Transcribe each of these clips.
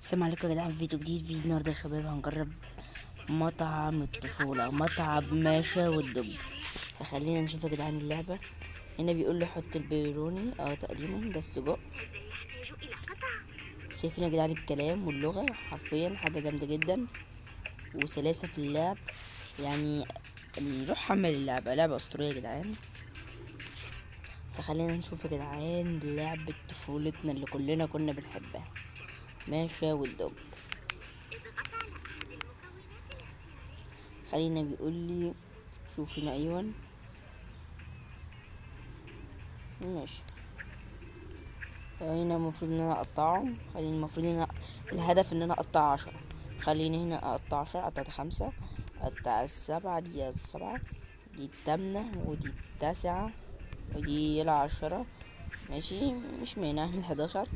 السلام عليكم يا جدعان، فيديو جديد. النهارده يا شباب هنجرب مطعم الطفولة، مطعم ماشا والدب. فخلينا نشوف يا جدعان اللعبة. هنا بيقول لي حط البيبروني، تقريبا ده السجق. شايفين يا جدعان الكلام واللغة، حرفيا حاجة جامدة جدا وسلاسة في اللعب. يعني روح حمل اللعبة، لعبة أسطورية يا جدعان. فخلينا نشوف يا جدعان لعبة طفولتنا اللي كلنا كنا بنحبها، ماشا والدب. خلينا بيقول لي شوف هنا، ايوه ماشي. هنا المفروض ان انا اقطعهم. خليني المفروض ان أنا الهدف ان انا اقطع 10. خليني هنا اقطع 10، قطعت 5، قطع 7، دي 7، دي 8، ودي 9، ودي 10. ماشي، مش مانع من 11.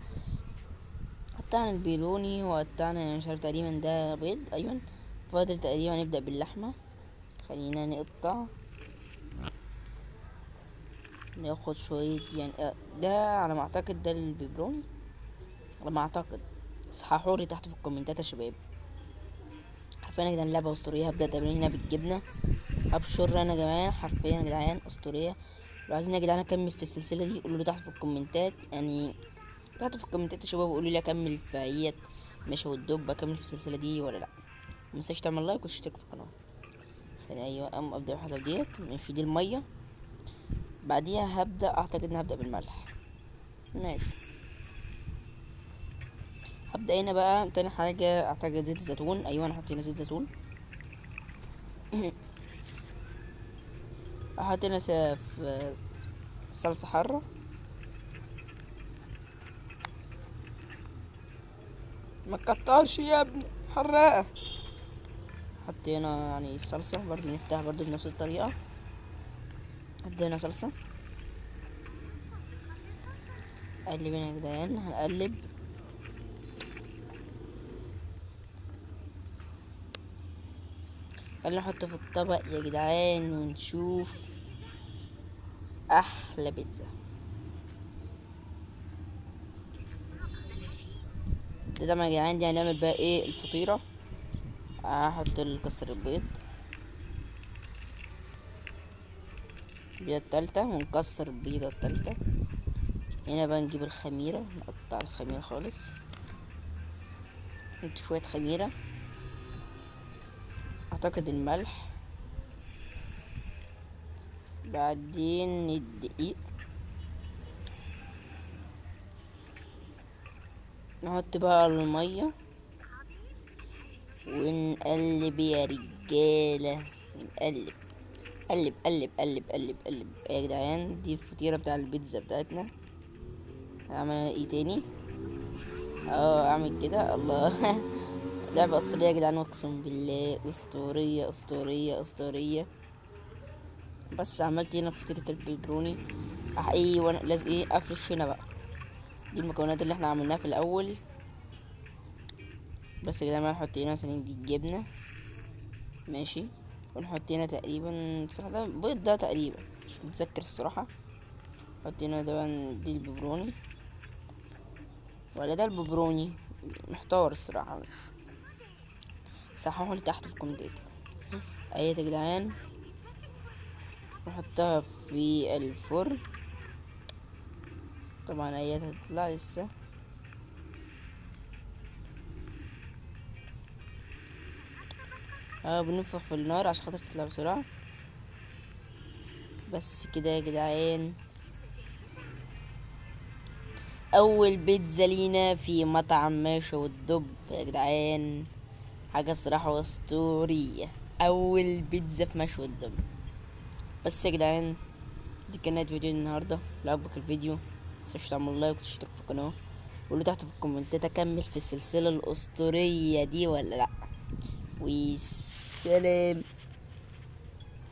قطعنا البيلوني وقطعنا مش عارف تقريبا ده بيض، ايوه. فاضل تقريبا نبدأ باللحمة. خلينا نقطع، ناخد شوية يعني ده على ما اعتقد ده البيبروني على ما اعتقد. صححولي تحت في الكومنتات يا شباب. حرفيا يا جدعان لعبة اسطورية. هبدأ تمرين هنا بالجبنة، ابشر انا كمان. حرفيا يا جدعان اسطورية. لو عايزين يا جدعان اكمل في السلسلة دي قولوا لي تحت في الكومنتات، يعني تحت في الكومنتات يا شباب، قولوا لي اكمل في ايات ماشي والدب، اكمل في السلسلة دي ولا لا. متنساش تعمل لايك وتشترك في القناة. ايوه ابدأ واحدة بديت. ماشي، دي المية. بعديها اعتقد ان هبدأ بالملح. ماشي. هبدأ هنا بقى تاني حاجة اعتقد زيت الزيتون. ايوه انا حطينا زيت زيتون. احط هنا صلصة حارة. ما تكترش يا ابني، حراقة. حط هنا يعني الصلصة برضو، نفتحها برضو بنفس الطريقة. حط هنا صلصة. قلب هنا يا جدعان، هنقلب. خلينا نحطه في الطبق يا جدعان ونشوف احلى بيتزا. ده طبعا يا جدعان دي هنعمل بقى ايه الفطيرة. هحط الكسر البيض، البيضة التالتة، ونكسر البيضة التالتة. هنا بقى نجيب الخميرة، نقطع الخميرة خالص، نحط شوية خميرة، اعتقد الملح. بعدين الدقيق، نحط بقى المية ونقلب يا رجالة. نقلب قلب قلب قلب قلب قلب يا جدعان. دي الفطيرة بتاع البيتزا بتاعتنا. هعمل ايه تاني؟ اعمل كده. الله. لعبة اسطورية يا جدعان، اقسم بالله اسطورية اسطورية اسطورية. بس عملت هنا فطيرة البيبروني. ايوه لازم ايه افرش هنا بقى. دي المكونات اللي احنا عملناها في الاول. بس يا جدعان هنحط هنا مثلا دي الجبنة. ماشي. ونحط هنا تقريبا صراحة ده بيض، ده تقريبا مش متذكر الصراحة. نحط هنا طبعا دي البيبروني ولا ده البيبروني، محتار الصراحة. صححوا لي تحت في الكومنتات. ايات يا جدعان نحطها في الفرن. طبعا ايات هتطلع لسه. بننفخ في النار عشان خاطر تطلع بسرعة. بس كده يا جدعان، اول بيتزا لينا في مطعم ماشا والدب يا جدعان. حاجة الصراحة اسطورية، اول بيتزا في ماشا والدب. بس يا جدعان دي كانت فيديو النهاردة. لو عجبك الفيديو متنساش تعمل لايك وتشترك في القناة، وقولوا تحت في الكومنتات اكمل في السلسلة الاسطورية دي ولا لا. والسلام.